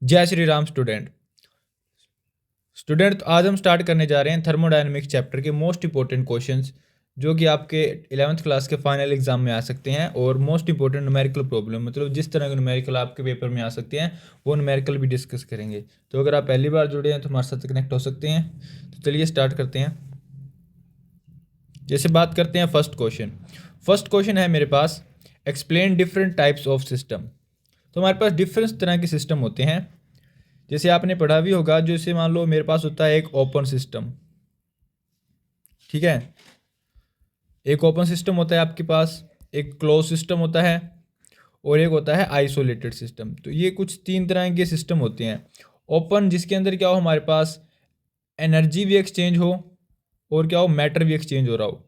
जय श्री राम स्टूडेंट आज हम स्टार्ट करने जा रहे हैं थर्मोडायनेमिक्स चैप्टर के मोस्ट इंपॉर्टेंट क्वेश्चंस जो कि आपके 11th क्लास के फाइनल एग्जाम में आ सकते हैं और मोस्ट इंपॉर्टेंट न्यूमेरिकल प्रॉब्लम मतलब जिस तरह के न्यूमेरिकल आपके पेपर में आ सकते हैं वो न्यूमेरिकल भी डिस्कस करेंगे। तो अगर आप पहली बार जुड़े हैं तो हमारे साथ कनेक्ट हो सकते हैं। तो चलिए स्टार्ट करते हैं। जैसे बात करते हैं फर्स्ट क्वेश्चन है मेरे पास, explain different types of system. तो हमारे पास डिफरेंट तरह के सिस्टम होते हैं। जैसे आपने पढ़ा भी होगा, जैसे मान लो मेरे पास होता है एक ओपन सिस्टम, ठीक है। एक ओपन सिस्टम होता है आपके पास, एक क्लोज सिस्टम होता है और एक होता है आइसोलेटेड सिस्टम। तो ये कुछ तीन तरह के सिस्टम होते हैं। ओपन जिसके अंदर क्या हो, हमारे पास एनर्जी भी एक्सचेंज हो और क्या हो, मैटर भी एक्सचेंज हो रहा हो,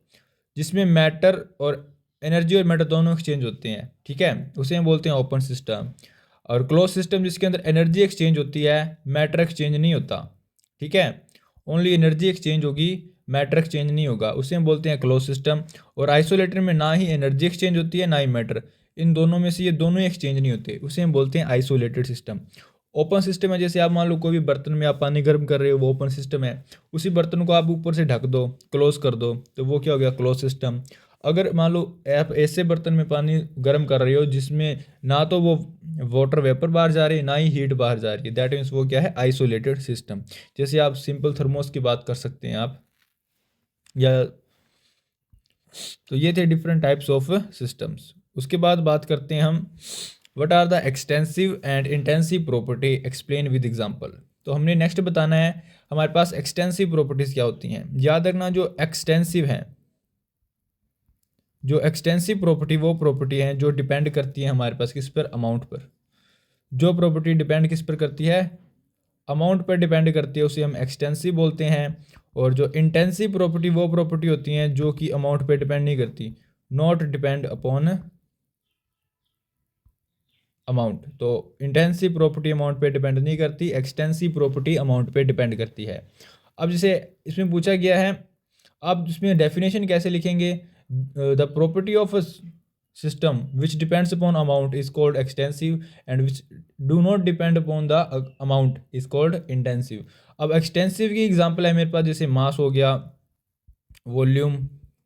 जिसमें मैटर और एनर्जी और मैटर दोनों एक्सचेंज होते हैं, ठीक है, उसे हम बोलते हैं ओपन सिस्टम। और क्लोज सिस्टम जिसके अंदर एनर्जी एक्सचेंज होती है, मैटर एक्सचेंज नहीं होता, ठीक है, ओनली एनर्जी एक्सचेंज होगी, मैटर एक्सचेंज नहीं होगा, उसे हम बोलते हैं क्लोज सिस्टम। और आइसोलेटेड में ना ही एनर्जी एक्सचेंज होती है ना ही मैटर, इन दोनों में से ये दोनों ही एक्सचेंज नहीं होते, उसे हम बोलते हैं आइसोलेटेड सिस्टम। ओपन सिस्टम है, जैसे आप मान लो कोई भी बर्तन में आप पानी गर्म कर रहे हो, वो ओपन सिस्टम है। उसी बर्तन को आप ऊपर से ढक दो, क्लोज कर दो, तो वो क्या हो गया, क्लोज सिस्टम। अगर मान लो आप ऐसे बर्तन में पानी गर्म कर रहे हो जिसमें ना तो वो वाटर वेपर बाहर जा रही है ना ही हीट बाहर जा रही है, दैट मीन्स वो क्या है, आइसोलेटेड सिस्टम। जैसे आप सिंपल थर्मोस की बात कर सकते हैं आप, या तो ये थे डिफरेंट टाइप्स ऑफ सिस्टम्स। उसके बाद बात करते हैं हम, what are the extensive and intensive property, explain with example. तो हमने नेक्स्ट बताना है हमारे पास एक्सटेंसिव प्रॉपर्टीज क्या होती हैं। याद रखना, जो एक्सटेंसिव प्रॉपर्टी वो प्रॉपर्टी है जो डिपेंड करती है हमारे पास किस पर, अमाउंट पर। जो प्रॉपर्टी डिपेंड किस पर करती है, अमाउंट पर डिपेंड करती है, उसे हम एक्सटेंसिव बोलते हैं। और जो इंटेंसिव प्रॉपर्टी वो प्रॉपर्टी होती हैं जो कि अमाउंट पे डिपेंड नहीं करती, नॉट डिपेंड अपॉन अमाउंट। तो इंटेंसिव प्रॉपर्टी अमाउंट पे डिपेंड नहीं करती, एक्सटेंसिव प्रॉपर्टी अमाउंट पे डिपेंड करती है। अब जैसे इसमें पूछा गया है, आप इसमें डेफिनेशन कैसे लिखेंगे, the property of a system which depends upon amount is called extensive and which do not depend upon the amount is called intensive. अब एक्सटेंसिव की एग्जांपल है मेरे पास, जैसे मास हो गया, वॉल्यूम,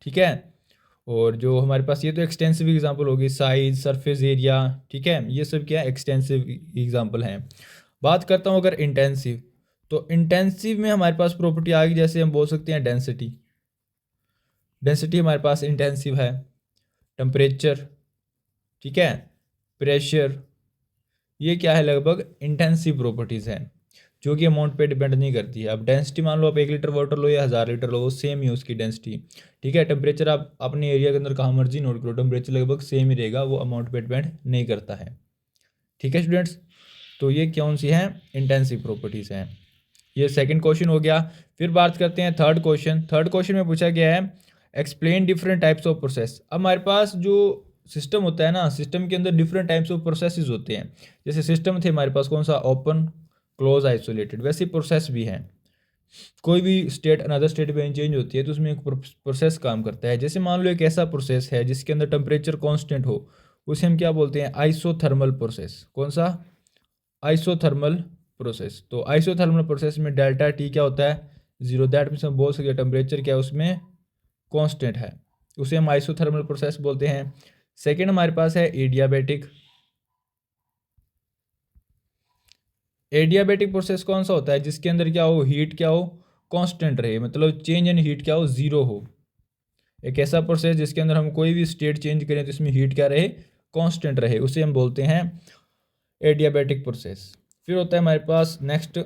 ठीक है, और जो हमारे पास ये तो एक्सटेंसिव एग्जांपल होगी, साइज, सरफेस एरिया, ठीक है, ये सब क्या है, एक्सटेंसिव एग्जांपल हैं। बात करता हूँ अगर इंटेंसिव, तो इंटेंसिव में हमारे पास प्रॉपर्टी आ गई, जैसे हम बोल सकते हैं डेंसिटी। डेंसिटी हमारे पास इंटेंसिव है। टेम्परेचर, ठीक है, प्रेशर, ये क्या है, लगभग इंटेंसिव प्रॉपर्टीज़ हैं जो कि अमाउंट पे डिपेंड नहीं करती है। अब डेंसिटी मान लो आप 1 लीटर वाटर लो या 1000 लीटर लो, सेम ही उसकी डेंसिटी, ठीक है। टेम्परेचर आप अपने एरिया के अंदर कहाँ मर्जी नोट करो, टेम्परेचर लगभग सेम ही रहेगा, वो अमाउंट पे डिपेंड नहीं करता है, ठीक है स्टूडेंट्स। तो ये कौन सी हैं, इंटेंसिव प्रॉपर्टीज़ हैं। ये सेकंड क्वेश्चन हो गया। फिर बात करते हैं थर्ड क्वेश्चन में पूछा गया है, explain different types of process. अब हमारे पास जो सिस्टम होता है ना, सिस्टम के अंदर डिफरेंट टाइप्स ऑफ प्रोसेसेस होते हैं। जैसे सिस्टम थे हमारे पास कौन सा, ओपन, क्लोज, आइसोलेटेड, वैसे प्रोसेस भी हैं। कोई भी स्टेट अनदर स्टेट में चेंज होती है तो उसमें एक प्रोसेस काम करता है। जैसे मान लो एक ऐसा प्रोसेस है जिसके अंदर टेम्परेचर कांस्टेंट हो, उसे हम क्या बोलते हैं, आइसोथर्मल प्रोसेस। कौन सा, आइसोथर्मल प्रोसेस। तो आइसोथर्मल प्रोसेस में डेल्टा टी क्या होता है, जीरो, दैट मीन्स हम बोल सकते हैं टेम्परेचर क्या है उसमें, कांस्टेंट है, उसे हम आइसोथर्मल प्रोसेस बोलते हैं। सेकेंड हमारे पास है एडियाबैटिक। एडियाबैटिक प्रोसेस कौन सा होता है, जिसके अंदर क्या हो, हीट क्या हो, कांस्टेंट रहे, मतलब चेंज इन हीट क्या हो, जीरो हो। एक ऐसा प्रोसेस जिसके अंदर हम कोई भी स्टेट चेंज करें तो इसमें हीट क्या रहे, कांस्टेंट रहे, उसे हम बोलते हैं एडियाबैटिक प्रोसेस। फिर होता है हमारे पास नेक्स्ट,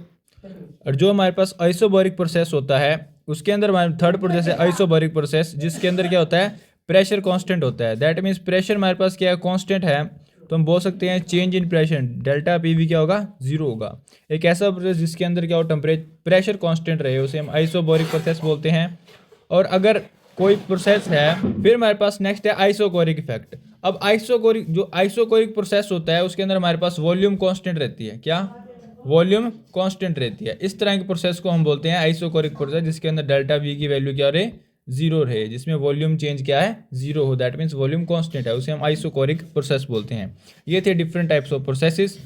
और जो हमारे पास आइसोबैरिक प्रोसेस होता है, उसके अंदर हमारे थर्ड प्रोसेस है आइसोबैरिक प्रोसेस, जिसके अंदर क्या होता है, प्रेशर कांस्टेंट होता है। दैट मीन्स प्रेशर हमारे पास क्या है, कांस्टेंट है, तो हम बोल सकते हैं change in pressure, delta P V क्या होगा, जीरो होगा। एक ऐसा प्रोसेस जिसके अंदर क्या हो, टेम्परेचर प्रेशर कांस्टेंट रहे, उसे हम आइसोबैरिक प्रोसेस बोलते हैं। और अगर कोई प्रोसेस है, फिर हमारे पास नेक्स्ट है आइसोकोरिक इफेक्ट। अब आइसोकोरिक प्रोसेस होता है, उसके अंदर हमारे पास वॉल्यूम कांस्टेंट रहती है, क्या, वॉल्यूम कांस्टेंट रहती है। इस तरह के प्रोसेस को हम बोलते हैं आइसोकोरिक प्रोसेस, जिसके अंदर डेल्टा वी की वैल्यू क्या रहे, जीरो रहे, जिसमें वॉल्यूम चेंज क्या है, जीरो हो, दैट मीन्स वॉल्यूम कांस्टेंट है, उसे हम आइसोकोरिक प्रोसेस बोलते हैं। ये थे डिफरेंट टाइप्स ऑफ प्रोसेसेस।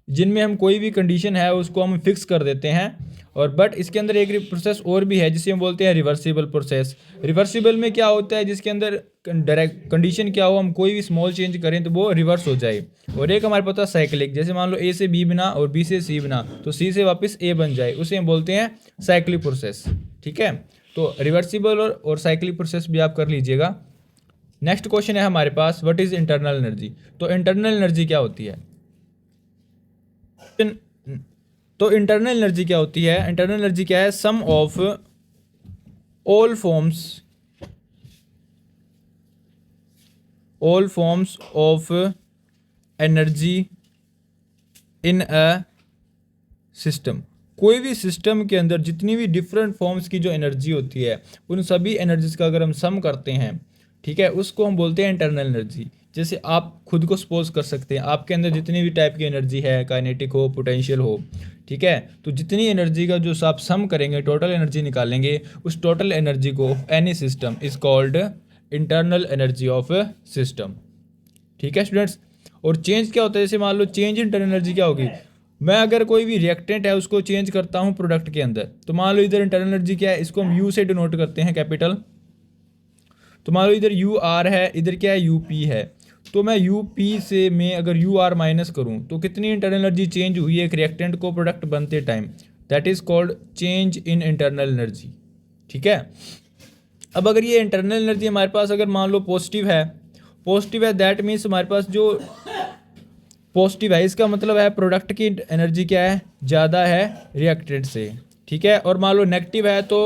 जिनमें हम कोई भी कंडीशन है उसको हम फिक्स कर देते हैं। और बट इसके अंदर एक प्रोसेस और भी है जिसे हम बोलते हैं रिवर्सिबल प्रोसेस। रिवर्सिबल में क्या होता है, जिसके अंदर डायरेक्ट कंडीशन क्या हो, हम कोई भी स्मॉल चेंज करें तो वो रिवर्स हो जाए। और एक हमारे पास साइक्लिक, जैसे मान लो ए से बी बना और बी से सी बना तो सी से वापस ए बन जाए, उसे हम बोलते हैं साइक्लिक प्रोसेस। ठीक है, तो रिवर्सिबल और साइक्लिक प्रोसेस भी आप कर लीजिएगा। नेक्स्ट क्वेश्चन है हमारे पास, व्हाट इज इंटरनल एनर्जी। तो इंटरनल एनर्जी क्या होती है। तो इंटरनल एनर्जी क्या होती है, इंटरनल एनर्जी क्या है, sum of all forms of energy in a system. कोई भी सिस्टम के अंदर जितनी भी डिफरेंट फॉर्म्स की जो एनर्जी होती है, उन सभी एनर्जीज का अगर हम सम करते हैं, ठीक है, उसको हम बोलते हैं इंटरनल एनर्जी। जैसे आप खुद को सपोज कर सकते हैं आपके अंदर जितनी भी टाइप की एनर्जी है, काइनेटिक हो, पोटेंशियल हो, ठीक है, तो जितनी एनर्जी का जो आप सम करेंगे, टोटल एनर्जी निकालेंगे, उस टोटल एनर्जी को any system is called internal energy of system. ठीक है स्टूडेंट्स। और चेंज क्या होता है, जैसे मान लो चेंज इंटरनल एनर्जी क्या होगी, मैं अगर कोई भी रिएक्टेंट है उसको चेंज करता हूँ प्रोडक्ट के अंदर, तो मान लो इधर इंटरनल एनर्जी क्या है, इसको हम यू से डिनोट करते हैं कैपिटल। तो मान लो इधर यू आर है, इधर क्या है यू पी है, तो मैं यू पी से मैं अगर यू आर माइनस करूँ तो कितनी इंटरनल एनर्जी चेंज हुई है एक रिएक्टेंट को प्रोडक्ट बनते time, that is called change in internal energy. ठीक है, अब अगर ये इंटरनल एनर्जी हमारे पास अगर मान लो पॉजिटिव है दैट मीन्स हमारे पास जो पॉजिटिव है इसका मतलब है प्रोडक्ट की एनर्जी क्या है, ज़्यादा है रिएक्टेंट से। ठीक है, और मान लो नेगेटिव है तो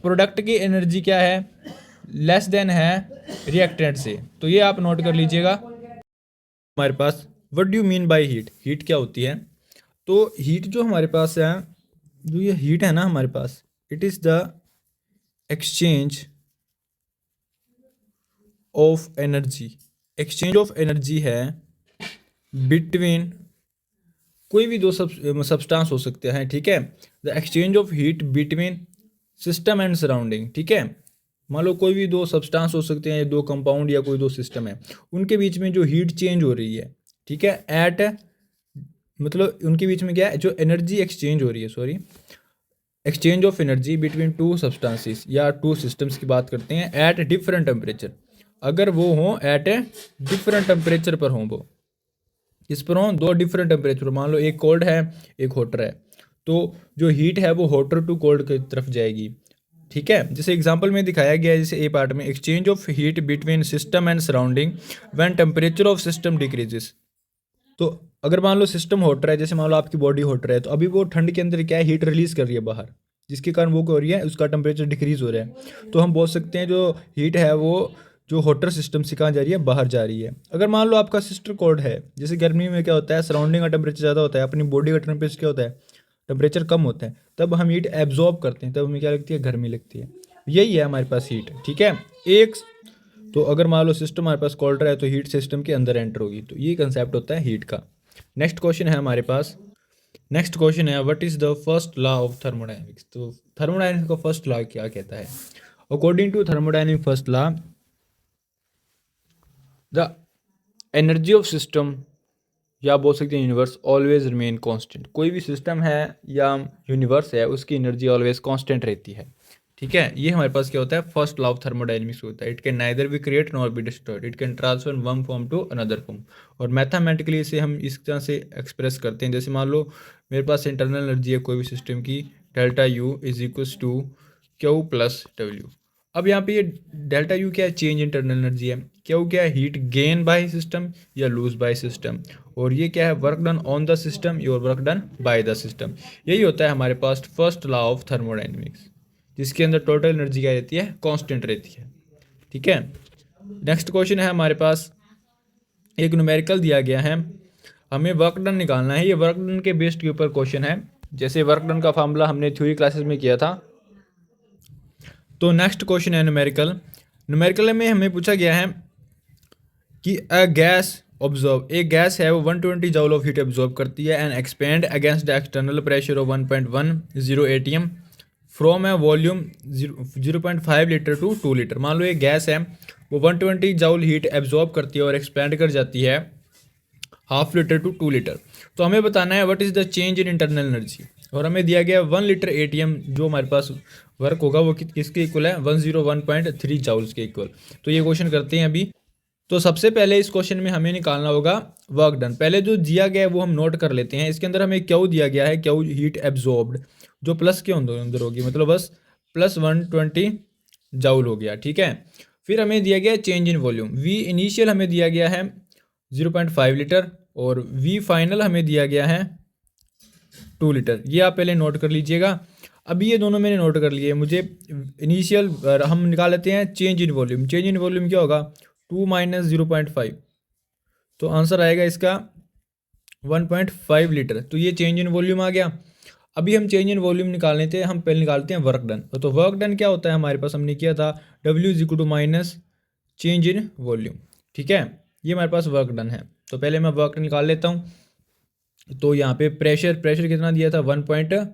प्रोडक्ट की एनर्जी क्या है, लेस देन है रिएक्टेंट से। तो ये आप नोट कर लीजिएगा। हमारे पास what do you mean by heat, heat क्या होती है। तो हीट जो हमारे पास है, जो ये हीट है ना हमारे पास, it is the exchange of energy, exchange of energy है बिटवीन कोई भी दो सब्सटेंस हो सकते हैं। ठीक है, the exchange of heat between system and surrounding. ठीक है, मान लो कोई भी दो सब्सटेंस हो सकते हैं, दो कंपाउंड या कोई दो सिस्टम है, उनके बीच में जो हीट चेंज हो रही है, ठीक है, एट मतलब उनके बीच में क्या है, जो एनर्जी एक्सचेंज हो रही है, sorry, exchange of energy between two substances या टू सिस्टम्स की बात करते हैं, एट डिफरेंट टेम्परेचर। अगर वो हों एट ए डिफरेंट टेम्परेचर पर हों, वो इस पर हों दो डिफरेंट टेम्परेचर, मान लो एक कोल्ड है एक हॉटर है, तो जो हीट है वो हॉटर टू कोल्ड की तरफ जाएगी। ठीक है, जैसे एग्जांपल में दिखाया गया है, जैसे ए पार्ट में exchange of heat between system and surrounding when temperature of system decreases. तो अगर मान लो सिस्टम हॉटर है, जैसे मान लो आपकी बॉडी हॉटर है, तो अभी वो ठंड के अंदर क्या है, हीट रिलीज कर रही है बाहर, जिसके कारण वो क्या हो रही है, उसका टेम्परेचर डिक्रीज हो रहा है। तो हम बोल सकते हैं जो हीट है वो जो हॉटर सिस्टम से कहाँ जा रही है, बाहर जा रही है। अगर मान लो आपका सिस्टर कोल्ड है, जैसे गर्मी में क्या होता है, सराउंडिंग का टेम्परेचर ज़्यादा होता है, अपनी बॉडी का टेम्परेचर क्या होता है, टेम्परेचर कम होता है, तब हम हीट एब्जॉर्ब करते हैं, तब हमें क्या लगती है, गर्मी लगती है। यही है हमारे पास हीट। ठीक है, एक तो अगर मान लो सिस्टम हमारे पास कोल्ड है तो हीट सिस्टम के अंदर एंटर होगी, तो ये कंसेप्ट होता है हीट का। नेक्स्ट क्वेश्चन है हमारे पास, नेक्स्ट क्वेश्चन है what is the first law of thermodynamics. तो थर्मोडायनेमिक्स का फर्स्ट लॉ क्या कहता है, according to thermodynamic first law the energy of system, या बोल सकते हैं यूनिवर्स, ऑलवेज रिमेन कांस्टेंट। कोई भी सिस्टम है या यूनिवर्स है उसकी एनर्जी ऑलवेज कांस्टेंट रहती है। ठीक है, ये हमारे पास क्या होता है, फर्स्ट लॉ ऑफ थर्मोडायनेमिक्स होता है। It can neither be create nor be destroyed, it can transfer one form to another form. और मैथमेटिकली इसे हम इस तरह से एक्सप्रेस करते हैं, जैसे मान लो मेरे पास इंटरनल एनर्जी है कोई भी सिस्टम की, delta U is equals to Q plus W. अब यहाँ पे ये डेल्टा यू क्या है, चेंज इंटरनल एनर्जी है, क्यू क्या है, हीट गेन बाय सिस्टम या लूज बाय सिस्टम, और ये क्या है, work done on the system और work done by the system. यही होता है हमारे पास फर्स्ट लॉ ऑफ थर्मोडायनेमिक्स, जिसके अंदर टोटल एनर्जी क्या रहती है, कांस्टेंट रहती है। ठीक है, नेक्स्ट क्वेश्चन है हमारे पास, एक न्यूमेरिकल दिया गया है, हमें वर्क डन निकालना है। ये वर्क डन के बेस्ड के ऊपर क्वेश्चन है, जैसे वर्क डन का फार्मूला हमने थ्योरी क्लासेस में किया था। तो नेक्स्ट क्वेश्चन है न्यूमेरिकल में हमें पूछा गया है कि अ गैस ऑब्जॉर्व, एक गैस है वो 120 जूल ऑफ हीट ऑब्जॉर्व करती है and expand against the external pressure of 1.10 atm from a volume 0.5 litre to 2 litre. मान लो एक गैस है वो 120 जूल हीट एब्जॉर्ब करती है और एक्सपेंड कर जाती है हाफ लीटर टू 2 लीटर। तो हमें बताना है what is the change in internal energy, और हमें दिया गया 1 लीटर एटीएम जो हमारे पास वर्क होगा वो किसके इक्वल है, 101.3 जाउल्स के इक्वल। तो ये क्वेश्चन करते हैं अभी। तो सबसे पहले इस क्वेश्चन में हमें निकालना होगा वर्क डन। पहले जो दिया गया है वो हम नोट कर लेते हैं। इसके अंदर हमें क्यू दिया गया है, क्यू हीट एब्जॉर्ब्ड, जो प्लस के अंदर होगी, मतलब बस प्लस 120 जाउल हो गया, ठीक है। फिर हमें दिया गया है change in volume, V initial हमें दिया गया है 0.5 लीटर और वी फाइनल हमें दिया गया है 2 लीटर। ये आप पहले नोट कर लीजिएगा। अभी ये दोनों मैंने नोट कर लिए। मुझे इनिशियल हम निकाल लेते हैं change in volume. Change in volume क्या होगा, 2 माइनस 0.5, तो आंसर आएगा इसका 1.5 लीटर। तो ये चेंज इन वॉल्यूम आ गया। अभी हम चेंज इन वॉल्यूम निकालने थे, हम पहले निकालते हैं वर्क डन। तो वर्क डन क्या होता है हमारे पास, हमने किया था W is equal to minus change in volume, ठीक है। ये हमारे पास वर्क डन है। तो पहले मैं वर्क डन निकाल लेता हूँ। तो यहाँ पे प्रेशर कितना दिया था, 1.10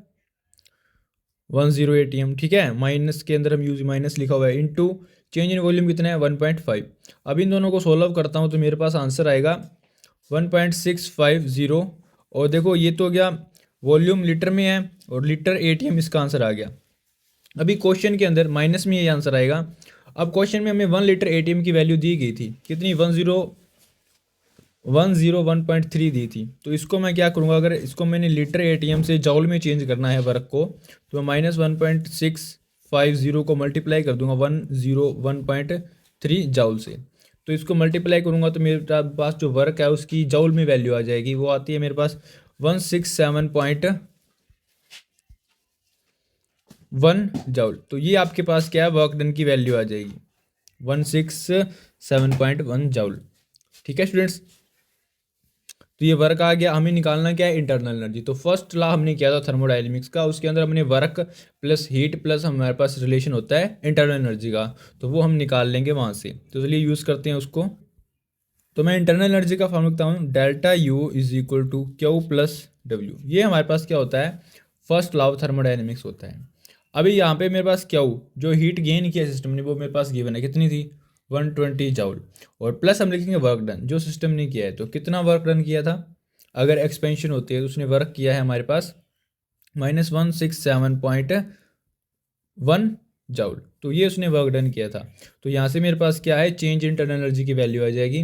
ATM, ठीक है। माइनस के अंदर हम यूज माइनस लिखा हुआ है, इनटू चेंज इन वॉल्यूम कितना है 1.5। अब इन दोनों को सोल्व करता हूँ तो मेरे पास आंसर आएगा 1.650। और देखो ये तो हो गया वॉल्यूम लीटर में है और लीटर ATM इसका आंसर आ गया। अभी क्वेश्चन के अंदर माइनस में ये आंसर आएगा। अब क्वेश्चन में हमें 1 लीटर ATM की वैल्यू दी गई थी, कितनी, 101.3 दी थी। तो इसको मैं क्या करूँगा, अगर इसको मैंने लीटर ATM से जाउल में चेंज करना है वर्क को, तो मैं माइनस 1.650 को मल्टीप्लाई कर दूंगा 101.3 जाउल से। तो इसको मल्टीप्लाई करूँगा तो मेरे पास जो वर्क है उसकी जाउल में वैल्यू आ जाएगी, वो आती है मेरे पास 167.1 जाउल। तो ये आपके पास क्या है, वर्क डन की वैल्यू आ जाएगी 167.1 जाउल, ठीक है स्टूडेंट्स। तो ये वर्क आ गया। हमें निकालना क्या है, इंटरनल एनर्जी। तो फर्स्ट लॉ हमने किया था थर्मोडायनेमिक्स का, उसके अंदर हमने वर्क प्लस हीट प्लस हमारे पास रिलेशन होता है इंटरनल एनर्जी का, तो वो हम निकाल लेंगे वहाँ से। तो चलिए यूज़ करते हैं उसको। तो मैं इंटरनल एनर्जी का फॉर्म लिखता हूँ, delta U is equal to Q plus W. ये हमारे पास क्या होता है, फर्स्ट लॉ ऑफ थर्मोडायनेमिक्स होता है। अभी यहाँ पे मेरे पास क्यू जो हीट गेन किया सिस्टम ने वो मेरे पास गिवन है, कितनी थी, 120 जाउल। और प्लस हम लिखेंगे वर्क डन, जो सिस्टम ने किया है। तो कितना वर्क डन किया था, अगर एक्सपेंशन होती है तो उसने वर्क किया है हमारे पास -167.1 जाउल। तो ये उसने वर्क डन किया था। तो यहाँ से मेरे पास क्या है, चेंज इन इंटरनल एनर्जी की वैल्यू आ जाएगी।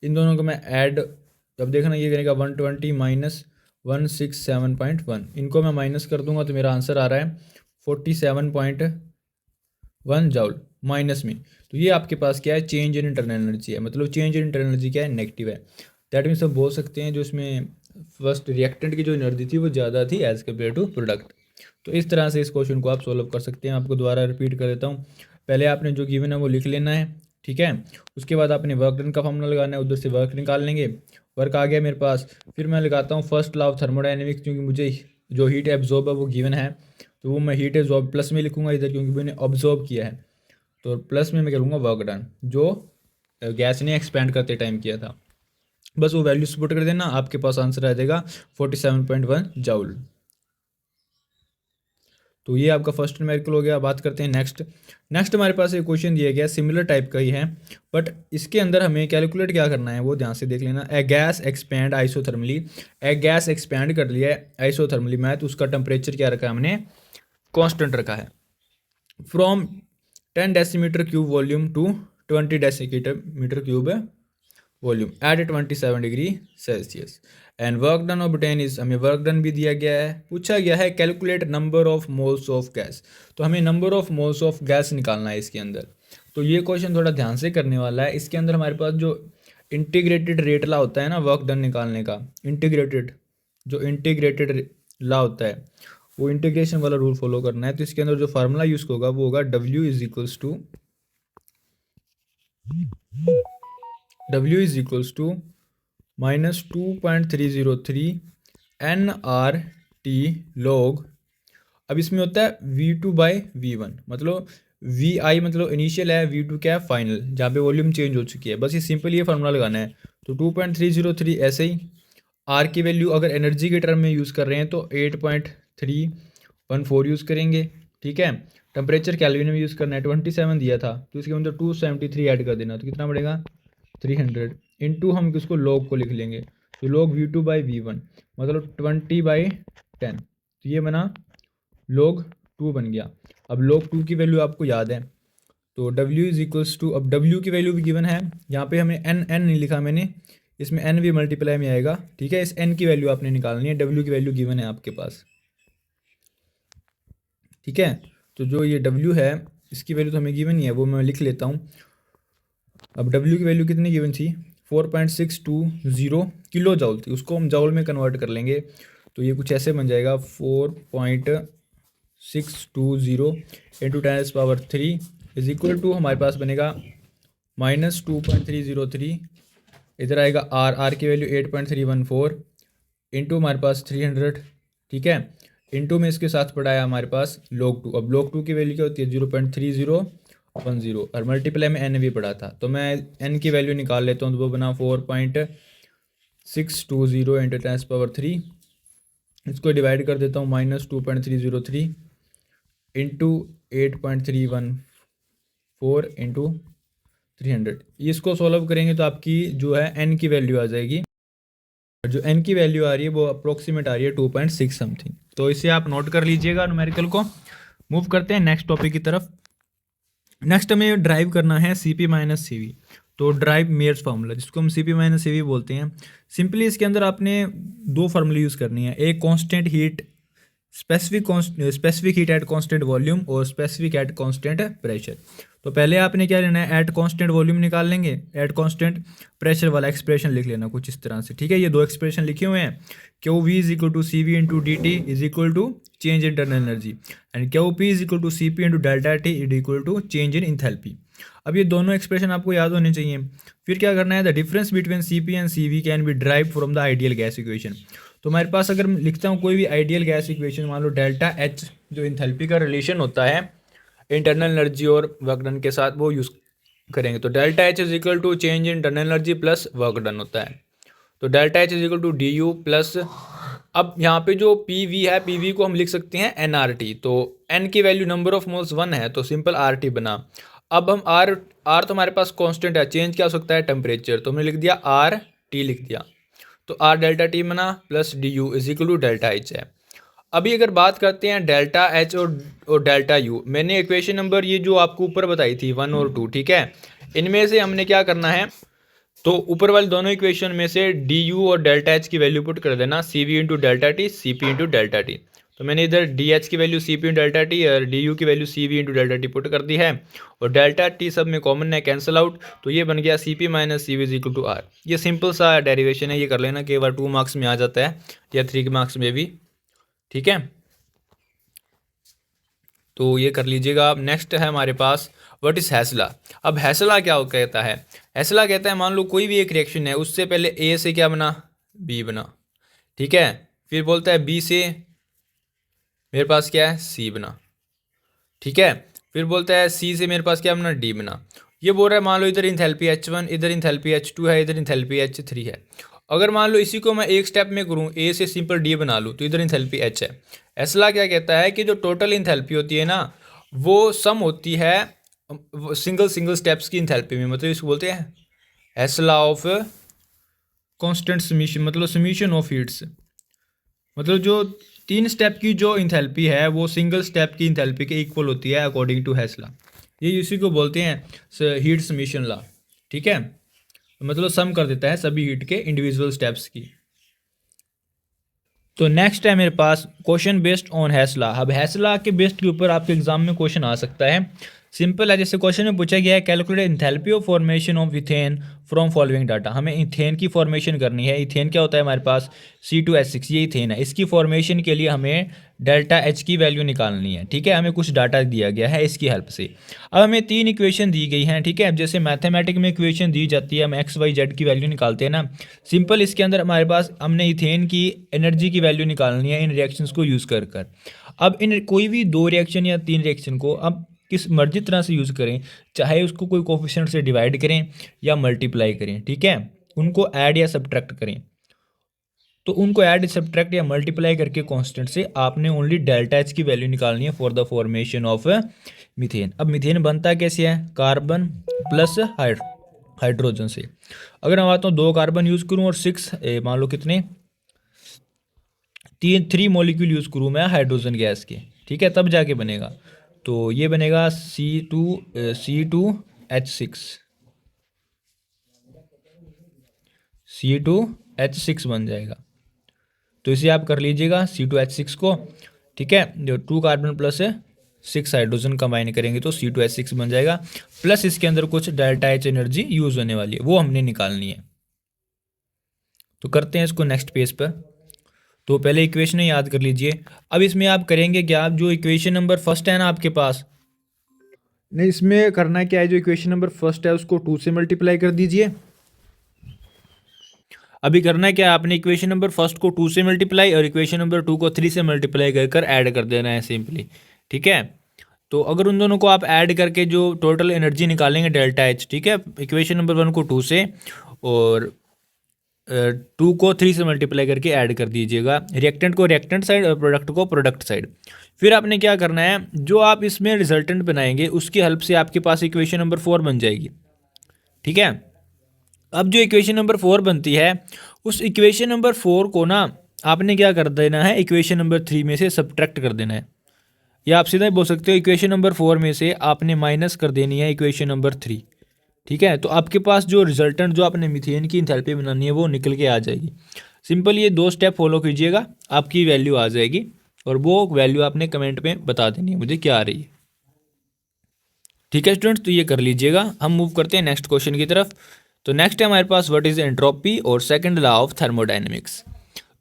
इन दोनों को मैं ऐड, अब देखना ये करेगा 120 माइनस 167.1, इनको मैं माइनस कर दूंगा तो मेरा आंसर आ रहा है 47.1 जाउल माइनस में। तो ये आपके पास क्या है, चेंज इन इंटरनल एनर्जी है। मतलब चेंज इन इंटरनल एनर्जी क्या है, नेगेटिव है। दैट मीन्स हम बोल सकते हैं जो इसमें फर्स्ट रिएक्टेंट की जो एनर्जी थी वो ज़्यादा थी एज़ कम्पेयर टू प्रोडक्ट। तो इस तरह से इस क्वेश्चन को आप सोल्व कर सकते हैं। आपको दोबारा रिपीट कर देता हूँ। पहले आपने जो गिवन है वो लिख लेना है, ठीक है। उसके बाद आपने वर्क डन का फॉर्मूला लगाना है, उधर से वर्क निकाल लेंगे। वर्क आ गया मेरे पास। फिर मैं लगाता हूँ फर्स्ट लॉ ऑफ थर्मोडायनेमिक्स, क्योंकि मुझे जो हीट एब्जॉर्ब है वो गिवन है, तो वो मैं हीट एब्जॉर्ब प्लस में लिखूंगा इधर, क्योंकि मैंने ऑब्जॉर्ब किया है। तो प्लस में मैं करूँगा वर्क डन, जो गैस ने एक्सपेंड करते टाइम किया था। बस वो वैल्यू सपोर्ट कर देना, आपके पास आंसर आ जाएगा 47.1 जाउल। तो ये आपका फर्स्ट न्यूमेरिकल हो गया। बात करते हैं नेक्स्ट हमारे पास एक क्वेश्चन दिया गया, सिमिलर टाइप का ही है, बट इसके अंदर हमें कैलकुलेट क्या करना है वो ध्यान से देख लेना। ए गैस एक्सपैंड आइसोथर्मली, ए गैस एक्सपैंड कर लिया है आइसोथर्मली में, तो उसका टेम्परेचर क्या रखा है हमने, कांस्टेंट रखा है। From 10 decimetre cube volume to 20 decimetre cube volume at 27 degree Celsius. And work done obtain is, हमें वर्क डन भी दिया गया है। पूछा गया है calculate number of moles of gas, तो हमें number of moles of gas निकालना है इसके अंदर। तो ये क्वेश्चन थोड़ा ध्यान से करने वाला है। इसके अंदर हमारे पास जो इंटीग्रेटेड रेट ला होता है ना वर्क डन निकालने का, इंटीग्रेटेड ला होता है, वो इंटीग्रेशन वाला रूल फॉलो करना है। तो इसके अंदर जो फार्मूला यूज होगा वो होगा W is equals to -2.303 nRT log। अब इसमें होता है V2/V1, मतलब Vi मतलब इनिशियल है, V2 क्या है, फाइनल, जहाँ पे वॉल्यूम चेंज हो चुकी है। बस ये सिंपल ये फार्मूला लगाना है। तो 2.303 ऐसे ही, R की वैल्यू अगर एनर्जी के टर्म में यूज़ कर रहे हैं तो 8.314 यूज़ करेंगे, ठीक है। टेम्परेचर कैल्विन में यूज़ करना है, 27 दिया था तो इसके अंदर 273 ऐड कर देना, तो कितना बढ़ेगा 300, इनटू हम किसको लॉग को लिख लेंगे। तो log V2/V1 मतलब 20/10, तो ये बना log 2 बन गया। अब log 2 की वैल्यू आपको याद है, तो W इज इक्वल्स टू, अब W की वैल्यू भी गिवन है, यहाँ पे हमें n नहीं लिखा मैंने, इसमें n भी मल्टीप्लाई में आएगा, ठीक है। इस n की वैल्यू आपने निकालनी है, W की वैल्यू गिवन है आपके पास, ठीक है। तो जो ये W है इसकी वैल्यू तो हमें गिवन ही है, वो मैं लिख लेता हूँ। अब W की वैल्यू कितनी गिवन थी, 4.620 किलो जॉल थी, उसको हम जॉल में कन्वर्ट कर लेंगे, तो ये कुछ ऐसे बन जाएगा 4.620 इंटू 10⁻³ इज इक्वल टू, हमारे पास बनेगा -2.303, इधर आएगा R की वैल्यू 8.314 इंटू हमारे पास 300, ठीक है, इंटू में इसके साथ पड़ा है हमारे पास log 2। अब log 2 की वैल्यू क्या होती है, 0.3010, और मल्टीप्लाई में n भी पड़ा था, तो मैं n की वैल्यू निकाल लेता हूँ, तो वो बना 4.620 इंटू 10⁻³ इसको डिवाइड कर देता हूँ, -2.303 इंटू 8.314 इंटू 300, इसको सॉल्व करेंगे तो आपकी जो है n की वैल्यू आ जाएगी, जो n की वैल्यू आ रही है वो अप्रोक्सीमेट आ रही है 2.6 समथिंग। तो इसे आप नोट कर लीजिएगा न्यूमेरिकल को। मूव करते हैं नेक्स्ट टॉपिक की तरफ। नेक्स्ट हमें ड्राइव करना है CP माइनस CV, तो ड्राइव मेयर्स फार्मूला जिसको हम CP माइनस CV बोलते हैं। सिंपली इसके अंदर आपने दो फार्मूले यूज़ करनी है, एक constant heat, specific heat at constant volume, और स्पेसिफिक एट कांस्टेंट प्रेशर। तो पहले आपने क्या लेना है, एट कांस्टेंट वॉल्यूम निकाल लेंगे, एट कांस्टेंट प्रेशर वाला एक्सप्रेशन लिख लेना कुछ इस तरह से, ठीक है। ये दो एक्सप्रेशन लिखे हुए हैं, QV is equal to CV into DT is equal to change in internal energy, and QP is equal to CP into delta T is equal to change in enthalpy. अब ये दोनों एक्सप्रेशन आपको याद होने चाहिए। फिर क्या करना है, the difference between CP and CV can be drive from the ideal gas equation. तो हमारे पास अगर मैं लिखता हूँ कोई भी आइडियल गैस इक्वेशन, मान लो डेल्टा H जो इंथैल्पी का रिलेशन होता है इंटरनल एनर्जी और वर्क डन के साथ, वो यूज़ करेंगे। तो delta H is equal to change in internal energy plus work done होता है, तो delta H is equal to DU plus, अब यहाँ पे जो PV है, PV को हम लिख सकते हैं nRT, तो N की वैल्यू नंबर ऑफ मोल्स 1 है, तो सिंपल RT बना। अब हम R तो हमारे पास कांस्टेंट है, चेंज क्या हो सकता है, टेम्परेचर, तो हमने लिख दिया RT लिख दिया, तो R डेल्टा T बना plus DU is equal to delta H है। अभी अगर बात करते हैं डेल्टा H और डेल्टा U, मैंने इक्वेशन नंबर ये जो आपको ऊपर बताई थी 1 और 2, ठीक है, इनमें से हमने क्या करना है, तो ऊपर वाले दोनों इक्वेशन में से DU और डेल्टा H की वैल्यू पुट कर देना, CV into delta T, CP into delta T। तो मैंने इधर DH की value CP into delta T और DU की value CV into delta T put कर दी है, और डेल्टा T सब में कॉमन है, कैंसिल आउट, तो ये बन गया CP minus CV is equal to R। ये सिंपल सा डेरिवेशन है, ये कर लेना, कई बार 2 मार्क्स में आ जाता है या 3 मार्क्स में भी, ठीक है। तो ये कर लीजिएगा आप। नेक्स्ट है हमारे पास व्हाट इज हैसला। अब हैसला क्या कहता है, हैसला कहता है मान लो कोई भी एक रिएक्शन है, उससे पहले A से क्या बना, B बना, ठीक है, फिर बोलता है B से मेरे पास क्या है, C बना, ठीक है, फिर बोलता है C से मेरे पास क्या बना, D बना। ये बोल रहा है मान लो इधर इंथैल्पी H1, इधर इंथैल्पी H2 है, इधर इंथैल्पी H3 है। अगर मान लो इसी को मैं एक स्टेप में करूँ, A से सिंपल D बना लूँ, तो इधर इंथैल्पी H है। हैसला क्या कहता है कि जो टोटल इंथैल्पी होती है ना, वो सम होती है सिंगल स्टेप्स की इंथैल्पी में, मतलब इसको बोलते हैं हैसला ऑफ कांस्टेंट समीशन, मतलब समीशन ऑफ हीट्स, मतलब जो 3 स्टेप की जो इंथैल्पी है वो सिंगल स्टेप की इंथैल्पी के इक्वल होती है अकॉर्डिंग टू हैसला। ये इसी को बोलते हैं हीट समीशन लॉ, ठीक है, मतलब सम कर देता है सभी हीट के इंडिविजुअल स्टेप्स की। तो नेक्स्ट है मेरे पास क्वेश्चन बेस्ड ऑन हैसला। अब हैसला के बेस्ड के ऊपर आपके एग्जाम में क्वेश्चन आ सकता है। सिंपल है, जैसे क्वेश्चन में पूछा गया है calculate enthalpy of formation of ethane from following data. हमें इथेन की फॉर्मेशन करनी है। इथेन क्या होता है हमारे पास, C2H6, ये इथेन है। इसकी फॉर्मेशन के लिए हमें डेल्टा H की वैल्यू निकालनी है, ठीक है। हमें कुछ डाटा दिया गया है इसकी हेल्प से। अब हमें 3 इक्वेशन दी गई हैं, ठीक है। अब जैसे मैथमेटिक में इक्वेशन दी जाती है, हम XYZ की वैल्यू निकालते हैं ना, सिंपल इसके अंदर हमारे पास हमने इथेन की एनर्जी की वैल्यू निकालनी है इन रिएक्शंस को यूज़ कर कर। अब इन कोई भी 2 रिएक्शन या 3 रिएक्शन को अब किस मर्जी तरह से यूज़ करें, चाहे उसको कोई कोफिशिएंट से डिवाइड करें या मल्टीप्लाई करें, ठीक है, उनको ऐड या सब्ट्रैक्ट करें, तो उनको ऐड सब्ट्रैक्ट या मल्टीप्लाई करके कांस्टेंट से आपने ओनली डेल्टा H की वैल्यू निकालनी है for the formation of methane. अब मीथेन बनता कैसे है, कार्बन प्लस हाइड्रोजन, हाइड्रोजन से। अगर मैं बात हूँ 2 कार्बन यूज़ करूँ और 6 मान लो कितने 3 मॉलिक्यूल यूज़ करूँ मैं हाइड्रोजन गैस के, ठीक है, तब जाके बनेगा। तो ये बनेगा C2H6, C2H6 बन जाएगा। तो इसे आप कर लीजिएगा C2H6 को, ठीक है, जो 2 कार्बन प्लस 6 हाइड्रोजन कंबाइन करेंगे तो C2H6 बन जाएगा। प्लस इसके अंदर कुछ डेल्टा H एनर्जी यूज़ होने वाली है, वो हमने निकालनी है। तो करते हैं इसको नेक्स्ट पेज पर। तो पहले इक्वेशन याद कर लीजिए। अब इसमें आप करेंगे क्या, आप जो इक्वेशन नंबर फर्स्ट है ना आपके पास, नहीं इसमें करना क्या है, जो इक्वेशन नंबर फर्स्ट है उसको 2 से मल्टीप्लाई कर दीजिए। अभी करना है क्या, आपने इक्वेशन नंबर फर्स्ट को 2 से मल्टीप्लाई और इक्वेशन नंबर 2 को 3 से मल्टीप्लाई कर ऐड कर देना है सिंपली, ठीक है। तो अगर उन दोनों को आप ऐड करके जो टोटल एनर्जी निकालेंगे डेल्टा एच, ठीक है, इक्वेशन नंबर 1 को 2 से और 2 को 3 से मल्टीप्लाई करके ऐड कर दीजिएगा, रिएक्टेंट को रिएक्टेंट साइड और प्रोडक्ट को प्रोडक्ट साइड। फिर आपने क्या करना है, जो आप इसमें रिजल्टेंट बनाएंगे उसकी हेल्प से आपके पास इक्वेशन नंबर 4 बन जाएगी, ठीक है। अब जो इक्वेशन नंबर 4 बनती है, उस इक्वेशन नंबर 4 को ना आपने क्या कर देना है, इक्वेशन नंबर 3 में से सब्ट्रैक्ट कर देना है, या आप सीधा बोल सकते हो इक्वेशन नंबर 4 में से आपने माइनस कर देनी है इक्वेशन नंबर 3, ठीक है। तो आपके पास जो रिजल्टेंट जो आपने मीथेन की इंथैल्पी बनानी है वो निकल के आ जाएगी। सिंपल ये 2 स्टेप फॉलो कीजिएगा, आपकी वैल्यू आ जाएगी, और वो वैल्यू आपने कमेंट में बता देनी है मुझे क्या आ रही है, ठीक है स्टूडेंट्स। तो ये कर लीजिएगा। हम मूव करते हैं नेक्स्ट क्वेश्चन की तरफ। तो नेक्स्ट है हमारे पास व्हाट इज एंट्रोपी और सेकंड लॉ ऑफ थर्मोडायनेमिक्स।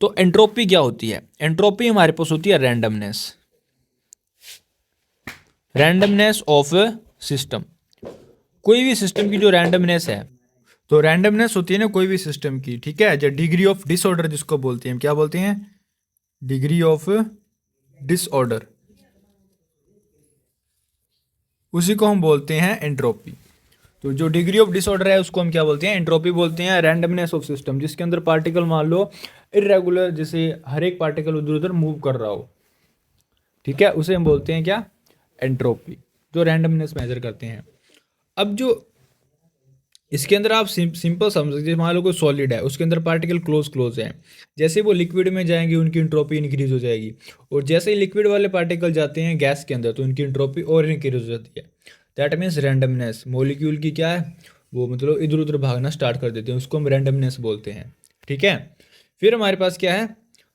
तो एंट्रोपी क्या होती है, एंट्रोपी हमारे पास होती है रैंडमनेस, रैंडमनेस ऑफ सिस्टम, कोई भी सिस्टम की जो रैंडमनेस है। तो रैंडमनेस होती है ना कोई भी सिस्टम की, ठीक है, जो डिग्री ऑफ डिसऑर्डर जिसको बोलते हैं, क्या बोलते हैं, डिग्री ऑफ डिसऑर्डर, उसी को हम बोलते हैं एंट्रोपी। तो जो डिग्री ऑफ डिसऑर्डर है उसको हम क्या बोलते हैं, एंट्रोपी बोलते हैं। रैंडमनेस ऑफ सिस्टम, जिसके अंदर पार्टिकल मान लो इरेगुलर, जैसे हर एक पार्टिकल उधर उधर मूव कर रहा हो, ठीक है, उसे हम बोलते हैं क्या, एंट्रोपी, जो रैंडमनेस मेजर करते हैं। अब जो इसके अंदर आप सिंपल समझ सकते हैं, मान लो कोई सॉलिड है, उसके अंदर पार्टिकल क्लोज क्लोज हैं, जैसे वो लिक्विड में जाएंगे उनकी एंट्रोपी इंक्रीज हो जाएगी, और जैसे ही लिक्विड वाले पार्टिकल जाते हैं गैस के अंदर तो उनकी एंट्रोपी और इंक्रीज हो जाती है। दैट मीन्स रैंडमनेस, मॉलिक्यूल की क्या है वो मतलब इधर उधर भागना स्टार्ट कर देते हैं, उसको हम रैंडमनेस बोलते हैं, ठीक है। फिर हमारे पास क्या है,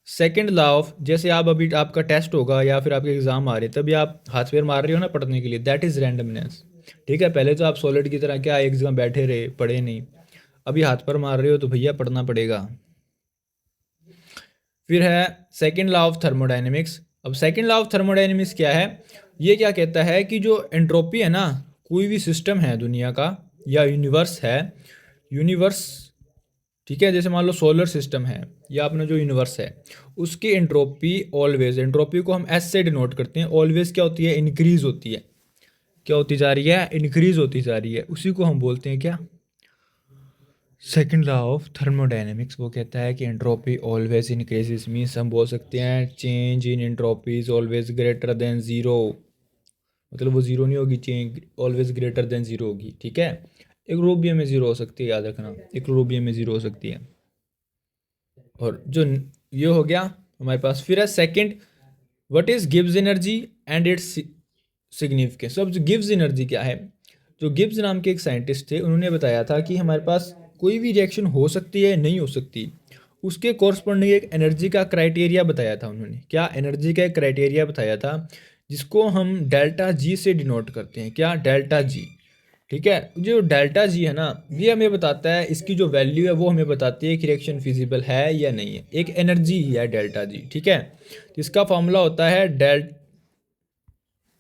सेकेंड लॉ ऑफ, जैसे आप अभी आपका टेस्ट होगा या फिर आपके एग्जाम आ रहे हैं तभी आप हाथ पैर मार रहे हो ना पढ़ने के लिए, दैट इज रैंडमनेस, ठीक है। पहले तो आप सॉलिड की तरह क्या एक जगह बैठे रहे पढ़े नहीं, अभी हाथ पर मार रहे हो तो भैया पढ़ना पड़ेगा। फिर है सेकेंड लॉ ऑफ थर्मोडायनेमिक्स। अब सेकेंड लॉ ऑफ थर्मोडायनेमिक्स क्या है, ये क्या कहता है कि जो एंट्रोपी है ना, कोई भी सिस्टम है दुनिया का या यूनिवर्स है, यूनिवर्स, ठीक है, जैसे मान लो सोलर सिस्टम है या अपना जो यूनिवर्स है, उसकी एंट्रोपी ऑलवेज, एंट्रोपी को हम एस से डिनोट करते हैं, ऑलवेज क्या होती है, इंक्रीज होती है, क्या होती जा रही है, इंक्रीज होती जा रही है, उसी को हम बोलते हैं क्या, सेकेंड लॉ ऑफ थर्मोडायनेमिक्स। वो कहता है कि एंट्रोपी ऑलवेज इंक्रीजेस, मीन्स हम बोल सकते हैं change in entropy is always greater than zero, मतलब वो ज़ीरो नहीं होगी, change always greater than zero होगी, ठीक है। इक्विलिब्रियम में ज़ीरो हो सकती है, याद रखना, इक्विलिब्रियम में ज़ीरो हो सकती है। और जो ये हो गया हमारे पास। फिर है second, what is Gibbs energy and its significance. अब जो गिब्स एनर्जी क्या है, जो गिब्स नाम के एक साइंटिस्ट थे, उन्होंने बताया था कि हमारे पास कोई भी रिएक्शन हो सकती है नहीं हो सकती, उसके कॉरस्पॉन्डिंग एक एनर्जी का क्राइटेरिया बताया था उन्होंने, क्या एनर्जी का एक क्राइटेरिया बताया था, जिसको हम डेल्टा जी से डिनोट करते हैं, क्या, डेल्टा जी, ठीक है। जो डेल्टा जी है ना, ये हमें बताता है, इसकी जो वैल्यू है वो हमें बताती है कि रिएक्शन फिजिबल है या नहीं है, एक एनर्जी ही है डेल्टा जी, ठीक है। इसका फॉर्मूला होता है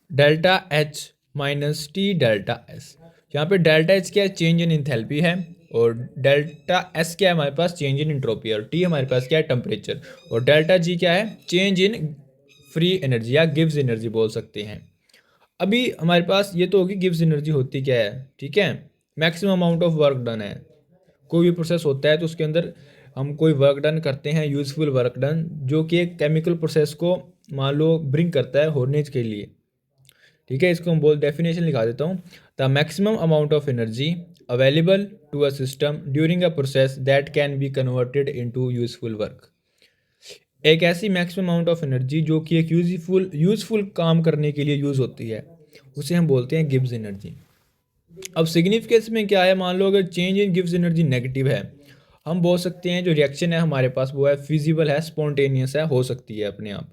delta H minus T delta S. यहाँ पे डेल्टा एच क्या है, चेंज इन इंथैल्पी है, और डेल्टा एस क्या है हमारे पास, चेंज इन एंट्रोपी, और टी हमारे पास क्या है, टेम्परेचर, और डेल्टा जी क्या है, चेंज इन फ्री एनर्जी या गिव्स एनर्जी बोल सकते हैं। अभी हमारे पास ये तो होगी गिव्स एनर्जी होती क्या है, ठीक है, maximum amount of work done है, कोई भी प्रोसेस होता है तो उसके अंदर हम कोई वर्क डन करते हैं, यूजफुल वर्क डन, जो कि एक केमिकल प्रोसेस को मान लो ब्रिंग करता है होने के लिए, ठीक है। इसको हम बोल डेफिनेशन लिखा देता हूँ, the maximum amount of energy available to a system during a process that can be converted into useful work। एक ऐसी मैक्सिमम अमाउंट ऑफ एनर्जी जो कि एक यूजफुल काम करने के लिए यूज़ होती है, उसे हम बोलते हैं गिब्स एनर्जी। अब सिग्निफिकेंस में क्या है, मान लो अगर change in gives energy negative है, हम बोल सकते हैं जो रिएक्शन है हमारे पास वो है फिजिबल है, स्पॉन्टेनियस है, हो सकती है अपने आप।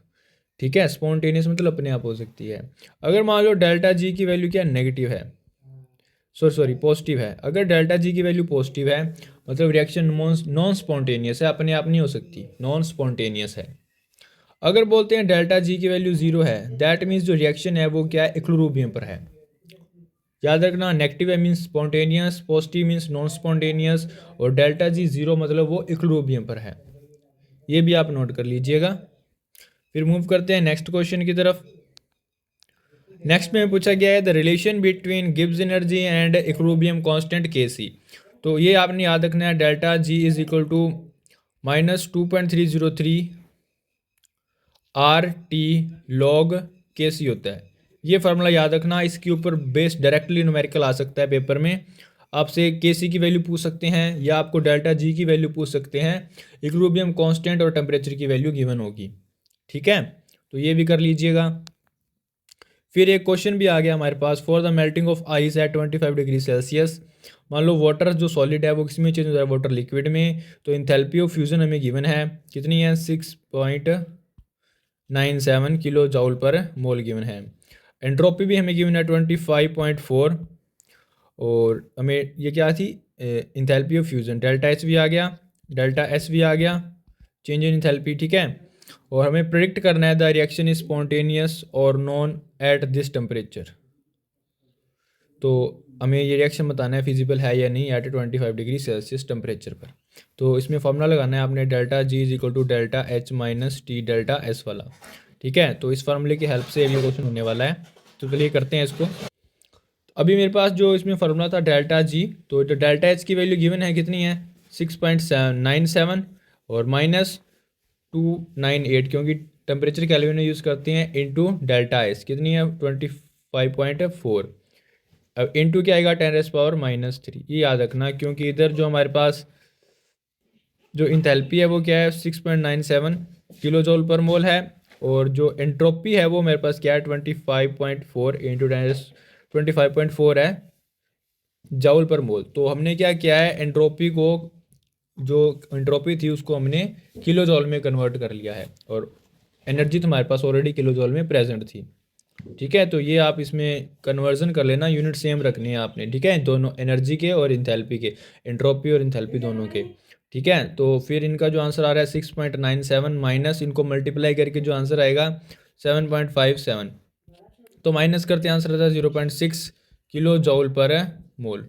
ठीक है, स्पॉन्टेनियस मतलब अपने आप हो सकती है। अगर मान लो डेल्टा जी की वैल्यू क्या नेगेटिव है, सॉरी पॉजिटिव है, अगर डेल्टा जी की वैल्यू पॉजिटिव है मतलब रिएक्शन नॉन स्पॉन्टेनियस है, अपने आप नहीं हो सकती, नॉन स्पॉन्टेनियस है। अगर बोलते हैं डेल्टा जी की वैल्यू जीरो है, दैट मीन्स जो रिएक्शन है वो क्या है, इक्विलिब्रियम पर है। याद रखना, नेगेटिव है means spontaneous, positive means non spontaneous, और डेल्टा जी जीरो मतलब वो इक्विलिब्रियम पर है। ये भी आप नोट कर लीजिएगा। फिर मूव करते हैं नेक्स्ट क्वेश्चन की तरफ। नेक्स्ट में पूछा गया है the relation between Gibbs energy and equilibrium constant K C. तो ये आपने याद रखना है, delta G is equal to -2.303 R T log K C होता है। ये फार्मूला याद रखना, इसके ऊपर बेस्ड डायरेक्टली न्यूमेरिकल आ सकता है पेपर में। आपसे के सी की वैल्यू पूछ सकते हैं या आपको डेल्टा जी की वैल्यू पूछ सकते हैं, इक्विलिब्रियम कांस्टेंट और टेम्परेचर की वैल्यू गिवन होगी। ठीक है, तो ये भी कर लीजिएगा। फिर एक क्वेश्चन भी आ गया हमारे पास, for the melting of ice at 25 degree Celsius. मान लो वाटर जो सॉलिड है वो किस में चेंज हो रहा है, वाटर लिक्विड में। तो इंथैल्पी ऑफ फ्यूजन हमें गिवन है, कितनी है 6.97 किलो जॉउल पर मोल गिवन है। एंट्रोपी भी हमें गिवन है 25.4, और हमें ये क्या थी, enthalpy of fusion, delta H भी आ गया, डेल्टा एस भी आ गया, चेंज इन इंथैल्पी। ठीक है, और हमें प्रिडिक्ट करना है द रिएक्शन इज स्पॉन्टेनियस और नॉन एट दिस टेम्परेचर। तो हमें ये रिएक्शन बताना है फिजिबल है या नहीं एट 25 डिग्री सेल्सियस टेम्परेचर पर। तो इसमें फॉर्मूला लगाना है आपने, delta G is equal to delta H minus T delta S वाला। ठीक है, तो इस फार्मूले की हेल्प से ये क्वेश्चन होने वाला है। तो चलिए करते हैं इसको। अभी मेरे पास जो इसमें फार्मूला था डेल्टा जी, तो जो डेल्टा एच की वैल्यू गिवन है कितनी है 6.97 और -298, क्योंकि टेम्परेचर केल्विन में यूज़ करते हैं, इनटू डेल्टा एस कितनी है 25.4। अब इनटू क्या आएगा 10⁻⁻3। ये याद रखना, क्योंकि इधर जो हमारे पास जो इंथैल्पी है वो क्या है 6.97 किलो जॉल पर मोल है, और जो एंट्रोपी है वो मेरे पास क्या है 25.4 इंटू 25.4 है जाउल पर मोल। तो हमने क्या किया है, एंट्रोपी को, जो एंट्रोपी थी उसको हमने किलो जॉल में कन्वर्ट कर लिया है, और एनर्जी तो हमारे पास ऑलरेडी किलो जॉल में प्रेजेंट थी। ठीक है, तो ये आप इसमें कन्वर्जन कर लेना, यूनिट सेम रखनी है आपने। ठीक है, दोनों एनर्जी के और इंथैल्पी के, एंट्रोपी और इंथैल्पी दोनों के। ठीक है, तो फिर इनका जो आंसर आ रहा है 6.97 माइनस इनको मल्टीप्लाई करके जो आंसर आएगा 7.57, तो माइनस करते आंसर आता है 0.6 किलो जॉल पर मोल।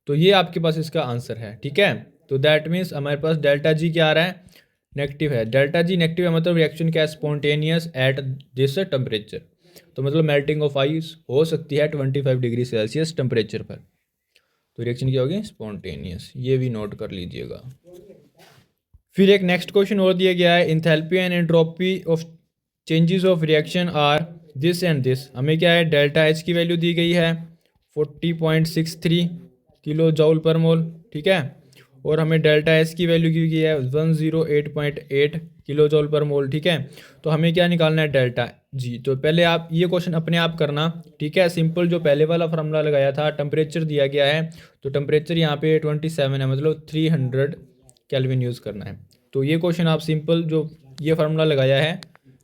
तो ये आपके पास इसका आंसर है। ठीक है, तो दैट मीन्स हमारे पास डेल्टा जी क्या आ रहा है, नेगेटिव है। डेल्टा जी नेगेटिव है मतलब रिएक्शन क्या है, स्पॉन्टेनियस एट दिस टेम्परेचर। तो मतलब मेल्टिंग ऑफ आइस हो सकती है 25 डिग्री सेल्सियस टेम्परेचर पर। तो रिएक्शन क्या होगी, स्पॉन्टेनियस। ये भी नोट कर लीजिएगा। फिर एक नेक्स्ट क्वेश्चन और दिया गया है, enthalpy and entropy of changes of reaction are this and this. हमें क्या है, डेल्टा एच की वैल्यू दी गई है 40.63 किलो जॉल पर मोल। ठीक है, और हमें डेल्टा एस की वैल्यू दी गई है 108.8 किलो जॉल पर मोल। ठीक है, तो हमें क्या निकालना है, डेल्टा जी। तो पहले आप ये क्वेश्चन अपने आप करना। ठीक है, सिंपल जो पहले वाला फार्मूला लगाया था, टेम्परेचर दिया गया है, तो टेम्परेचर यहाँ पे 27 है, मतलब 300 केल्विन यूज़ करना है। तो ये क्वेश्चन आप सिंपल जो ये फार्मूला लगाया है,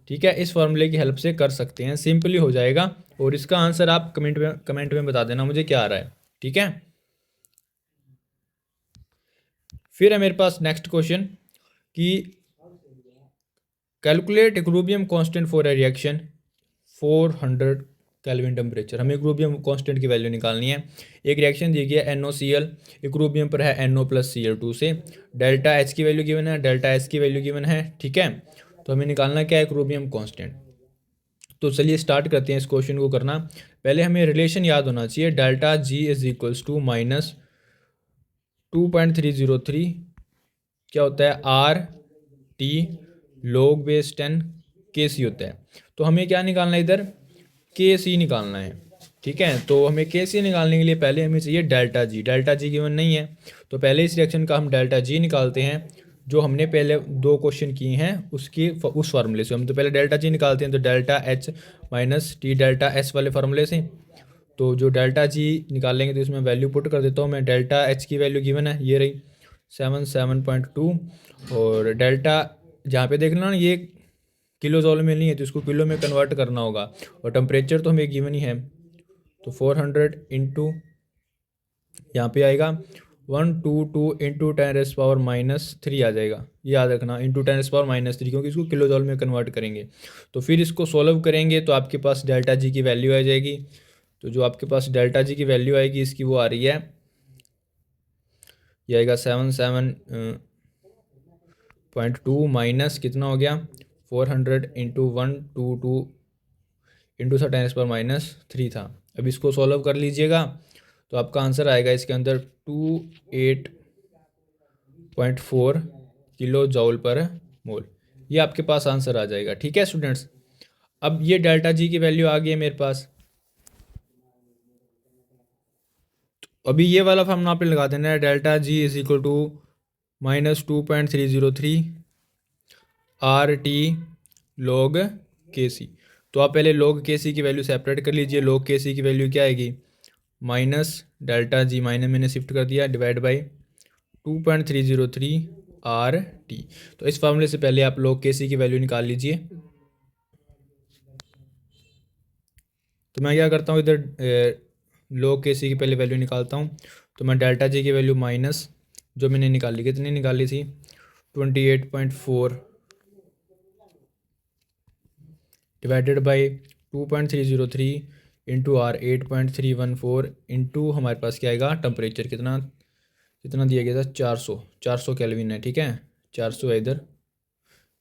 ठीक है, इस फार्मूले की हेल्प से कर सकते हैं, सिंपली हो जाएगा। और इसका आंसर आप कमेंट में बता देना मुझे क्या आ रहा है। ठीक है, फिर है मेरे पास नेक्स्ट क्वेश्चन कि calculate equilibrium constant for a reaction 400 kelvin temperature. हमें इक्विलिब्रियम कांस्टेंट की वैल्यू निकालनी है। एक रिएक्शन दी गई है NOCl, इक्विलिब्रियम पर है NO + Cl2 से। डेल्टा एच की वैल्यू गिवन है, डेल्टा एस की वैल्यू गिवन है। ठीक है, तो हमें निकालना क्या है, इक्विलिब्रियम कांस्टेंट। तो चलिए स्टार्ट करते हैं इस क्वेश्चन को करना। पहले हमें रिलेशन याद होना चाहिए, delta G is equals to -2.303 क्या होता है, RT log base 10 KC होता है। तो हमें क्या निकालना है, इधर KC निकालना है। ठीक है। तो हमें के सी निकालने के लिए पहले हमें चाहिए डेल्टा जी। डेल्टा जी गिवन नहीं है, तो पहले इस रिएक्शन का हम डेल्टा जी निकालते हैं, जो हमने पहले 2 क्वेश्चन किए हैं उसकी उस फार्मूले से। हम तो पहले डेल्टा जी निकालते हैं, तो delta H minus T delta S वाले फार्मूले से। तो जो डेल्टा जी निकालेंगे तो इसमें वैल्यू पुट कर देता हूँ मैं। डेल्टा एच की वैल्यू गिवन है, ये रही 77.2, और डेल्टा जहाँ पे देखना ना ये किलो जॉल में नहीं है, तो इसको किलो में कन्वर्ट करना होगा, और टेम्परेचर तो हमें गिवन ही है, तो 400 इंटू यहाँ पे आएगा 122 इंटू 10⁻³ आ जाएगा। ये याद रखना, इंटू 10⁻³, क्योंकि इसको किलो जॉल में कन्वर्ट करेंगे। तो फिर इसको सोल्व करेंगे तो आपके पास डेल्टा जी की वैल्यू आ जाएगी। तो जो आपके पास डेल्टा जी की वैल्यू आएगी इसकी, वो आ रही है, ये आएगा 77.2 माइनस कितना हो गया 400 इंटू 122 इंटू 10⁻³ था। अब इसको सॉल्व कर लीजिएगा तो आपका आंसर आएगा इसके अंदर 28.4 किलो जॉल पर मोल। ये आपके पास आंसर आ जाएगा। ठीक है स्टूडेंट्स, अब ये डेल्टा जी की वैल्यू आ गई है मेरे पास। तो अभी ये वाला फॉर्मूला आप लगा देना है, delta G is equal to -2.303 R T log K C. तो आप पहले लॉग के सी की वैल्यू सेपरेट कर लीजिए। लॉग के सी की वैल्यू क्या आएगी, माइनस डेल्टा जी, माइनस मैंने शिफ्ट कर दिया, डिवाइड बाई 2.303 आर टी। तो इस फार्मूले से पहले आप लॉग के सी की वैल्यू निकाल लीजिए। तो मैं क्या करता हूँ, इधर लॉग के सी की पहले वैल्यू निकालता हूँ। तो मैं डेल्टा जी की वैल्यू माइनस जो मैंने निकाली, कितनी निकाली थी 28.4 divided by 2.303 into R 8.314 into हमारे पास क्या आएगा टेम्परेचर, कितना कितना दिया गया था 400 केल्विन है। ठीक है, 400 है इधर,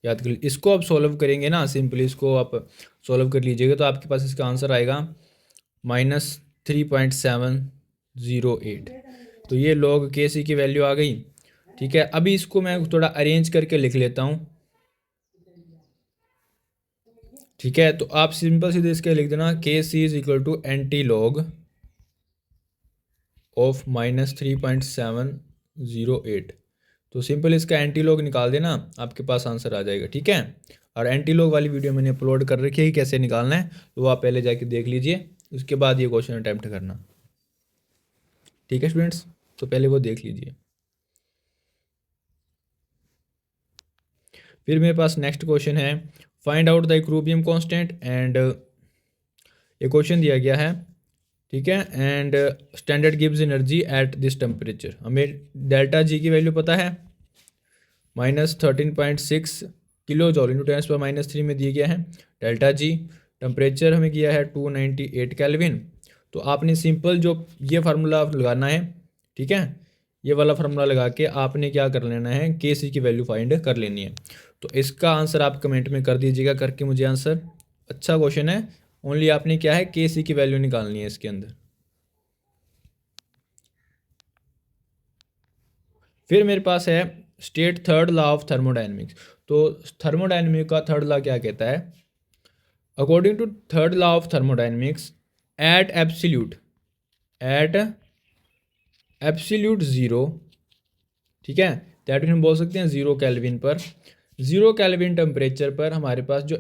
याद कर लीजिए। इसको आप सॉल्व करेंगे ना, सिंपली इसको आप सॉल्व कर लीजिएगा तो आपके पास इसका आंसर आएगा -3.708। तो ये लॉग के सी की वैल्यू आ गई। ठीक है, अभी इसको मैं थोड़ा अरेंज करके लिख लेता हूँ। ठीक है, तो आप सिंपल सीधे इसके लिख देना, K C is equal to antilog of -3.708। तो सिंपल इसका एंटी लॉग निकाल देना, आपके पास आंसर आ जाएगा। ठीक है, और एंटी लॉग वाली वीडियो मैंने अपलोड कर रखी है कि कैसे निकालना है, तो वो आप पहले जाके देख लीजिए, उसके बाद ये क्वेश्चन अटैम्प्ट करना। ठीक है स्टूडेंट्स, तो पहले वो देख लीजिए। फिर मेरे पास नेक्स्ट क्वेश्चन है, find out the equilibrium constant, and ये क्वेश्चन दिया गया है। ठीक है, and standard gives energy at this temperature. हमें डेल्टा जी की वैल्यू पता है, -13.6 किलो जॉल इंटू 10⁻³ में दिया गया है डेल्टा जी। टेम्परेचर हमें किया है 298 केल्विन। तो आपने सिंपल जो ये फार्मूला लगाना है, ठीक है, ये वाला फार्मूला लगा के आपने क्या कर लेना है, के सी की वैल्यू फाइंड कर लेनी है। तो इसका आंसर आप कमेंट में कर दीजिएगा करके मुझे आंसर। अच्छा क्वेश्चन है, ओनली आपने क्या है के सी की वैल्यू निकालनी है इसके अंदर। फिर मेरे पास है state third law of thermodynamics. तो थर्मोडायनेमिक्स का थर्ड लॉ क्या कहता है, according to third law of thermodynamics at absolute zero, ठीक है, दैट हम बोल सकते हैं 0 केल्विन पर, 0 केल्विन टेम्परेचर पर हमारे पास जो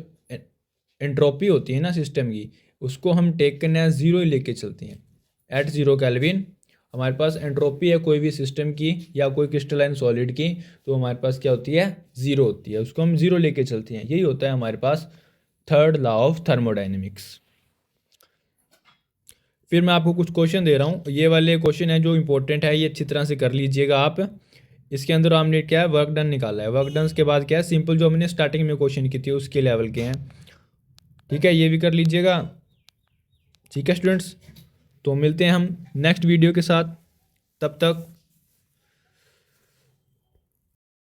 एंट्रोपी होती है ना सिस्टम की, उसको हम टेक करने हैं ज़ीरो ही लेके चलते हैं। एट 0 केल्विन हमारे पास एंट्रोपी है कोई भी सिस्टम की या कोई क्रिस्टलाइन सॉलिड की, तो हमारे पास क्या होती है, ज़ीरो होती है, उसको हम ज़ीरो लेके चलते हैं। यही होता है हमारे पास थर्ड लॉ ऑफ थर्मोडायनेमिक्स। फिर मैं आपको कुछ क्वेश्चन दे रहा हूँ, ये वाले क्वेश्चन है जो इंपॉर्टेंट है, ये अच्छी तरह से कर लीजिएगा आप। इसके अंदर हमने क्या है, वर्क डन निकाला है। वर्क डन के बाद क्या है, सिंपल जो हमने स्टार्टिंग में क्वेश्चन की थी उसके लेवल के हैं। ठीक है, ये भी कर लीजिएगा। ठीक है स्टूडेंट्स, तो मिलते हैं हम नेक्स्ट वीडियो के साथ, तब तक